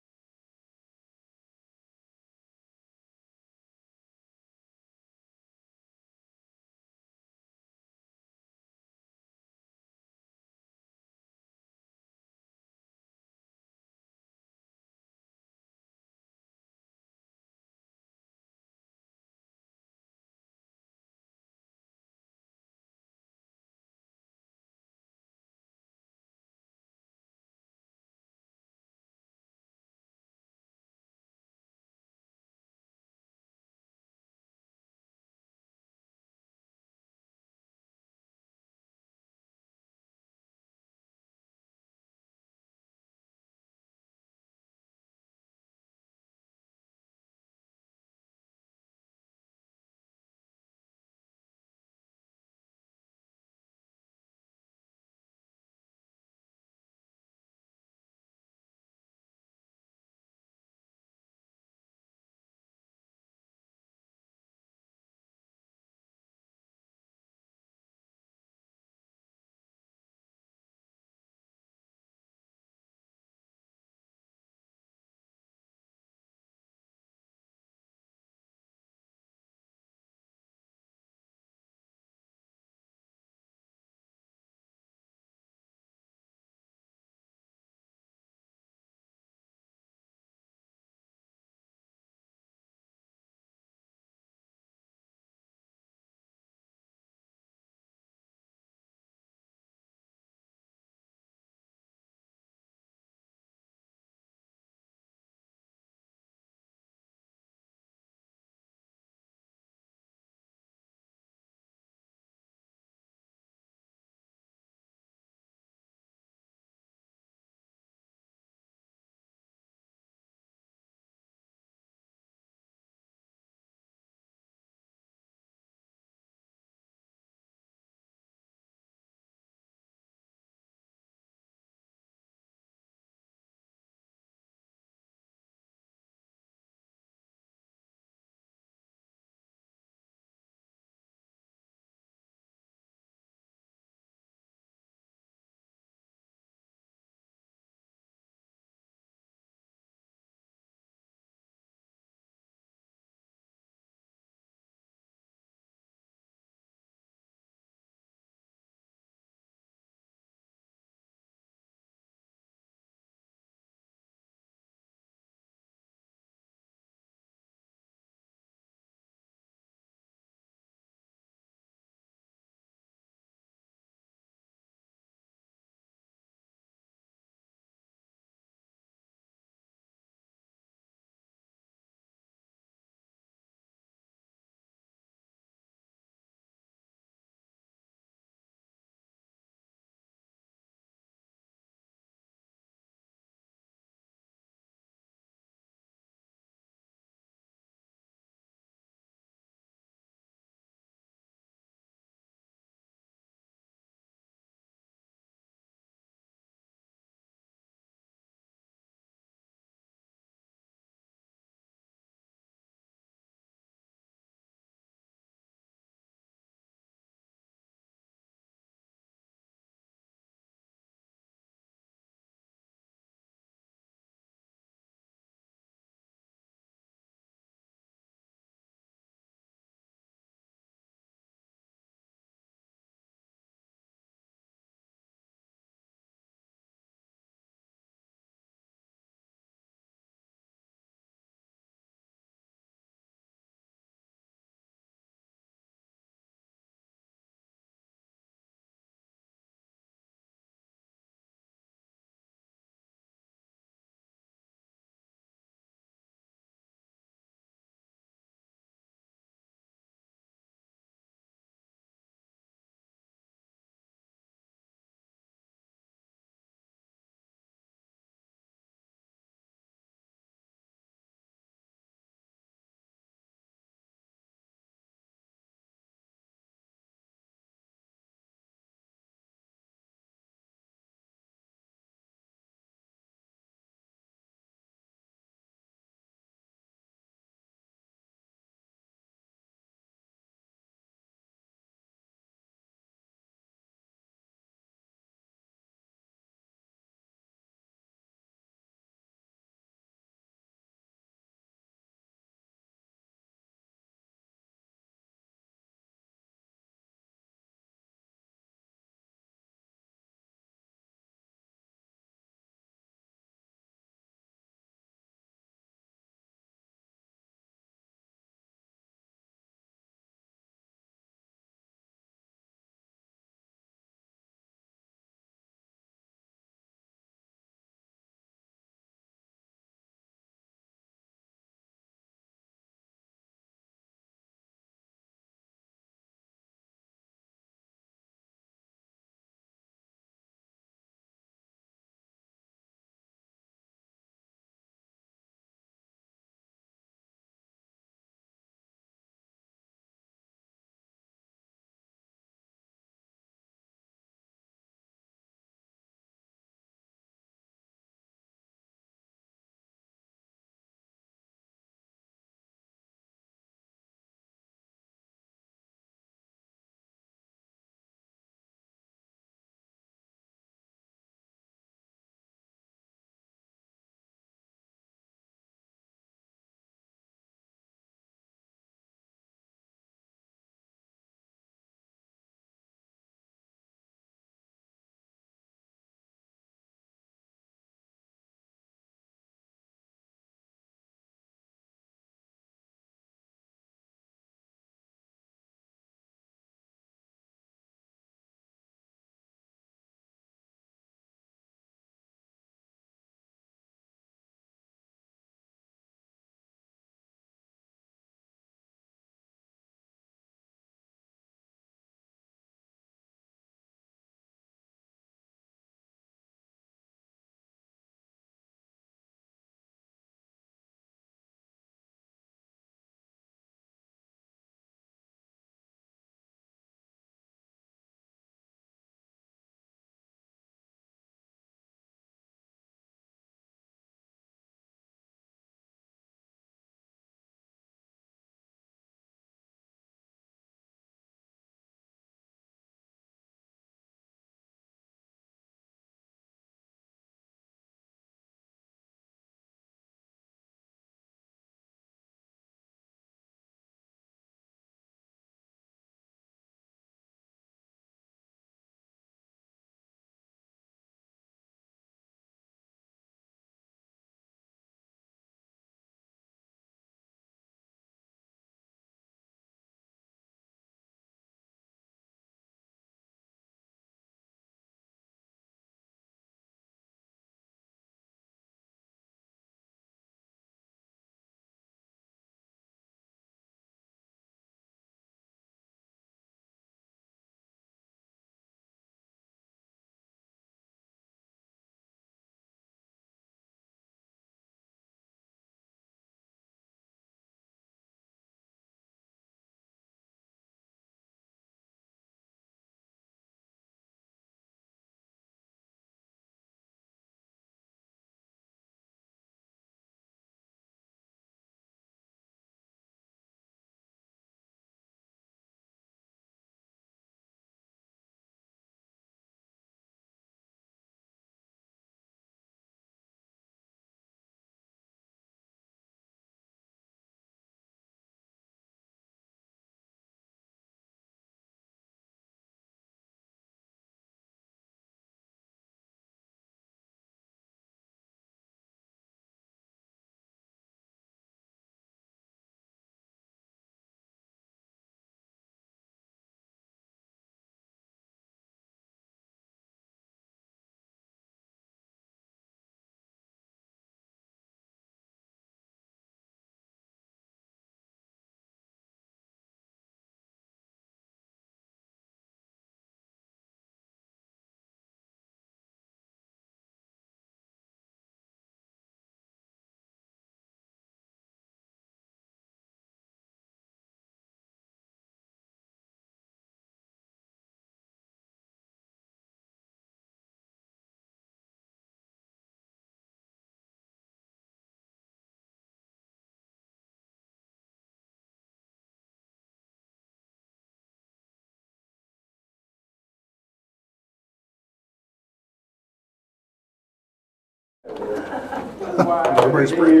Everybody's pretty.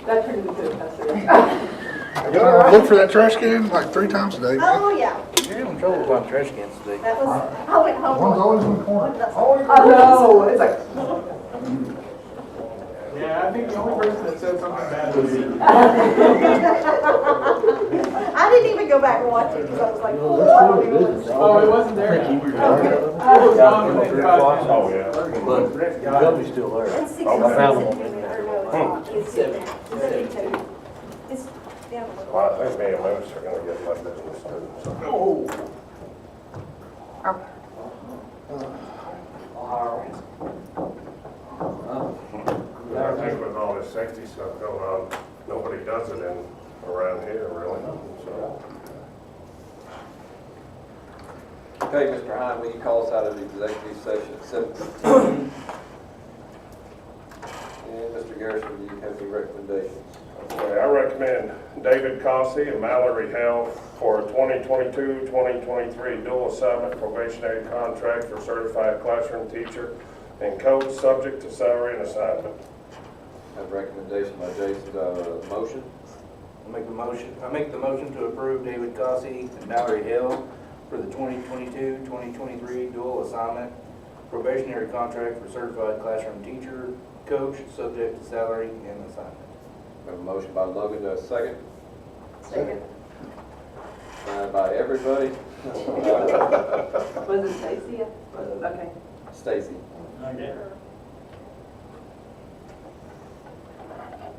That turned into good, that's it. Look for that trash can like 3 times a day. Oh, yeah, You're having trouble finding trash cans today. that was, I went home. One's always in the corner. I know, it's like. Yeah, I think the only person that said something bad was me. I didn't even go back and watch it because I was like, oh, I don't even want to see. Oh, it wasn't there. It was gone when they got it. Oh, yeah. But the company's still there. It's 6 I found them. It's seven. It's down. Well, I think me and Moose are gonna get my business too, so. I think with all this safety stuff going on, nobody does it around here really, so. Okay, Mr. Hine, will you call us out of the executive session at 7:15? And Mr. Garrison, do you have any recommendations? Okay, I recommend David Cossey and Mallory Hale for a 2022-2023 dual assignment probationary contract for certified classroom teacher and coach, subject to salary and assignment. I have a recommendation by Jason, motion. I make the motion to approve David Cossey and Mallory Hill for the 2022-2023 dual assignment probationary contract for certified classroom teacher, coach, subject to salary and assignment. We have a motion by Logan, do I have a second? Second. By everybody. Was it Stacy? Okay. Stacy, Okay.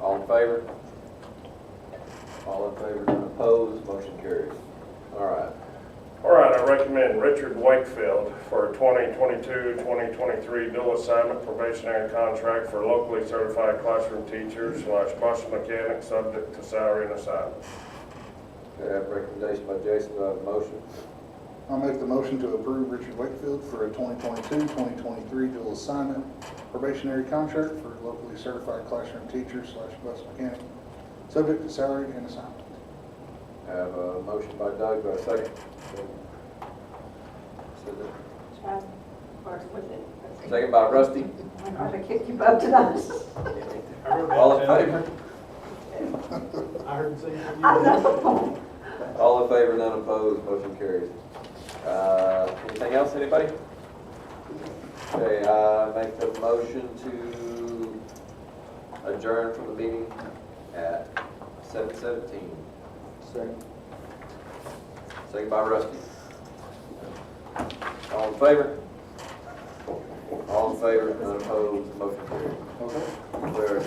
all in favor? All in favor, none opposed, motion carries. All right. All right, I recommend Richard Wakefield for a 2022-2023 dual assignment probationary contract for locally certified classroom teacher / bus mechanic, subject to salary and assignment. Okay, I have a recommendation by Jason, do I have a motion? I'll make the motion to approve Richard Wakefield for a 2022-2023 dual assignment probationary contract for locally certified classroom teacher / bus mechanic, subject to salary and assignment. I have a motion by Doug, do I have a second? Second by Rusty. I'm going to kick you both tonight. I wrote that All in down. favor? I heard the same thing I you did. know. All in favor, none opposed, motion carries. Anything else, anybody? Okay, I make the motion to adjourn from the meeting at 7:17. Second. Second by Rusty. All in favor? All in favor, none opposed, motion carries. Okay. We're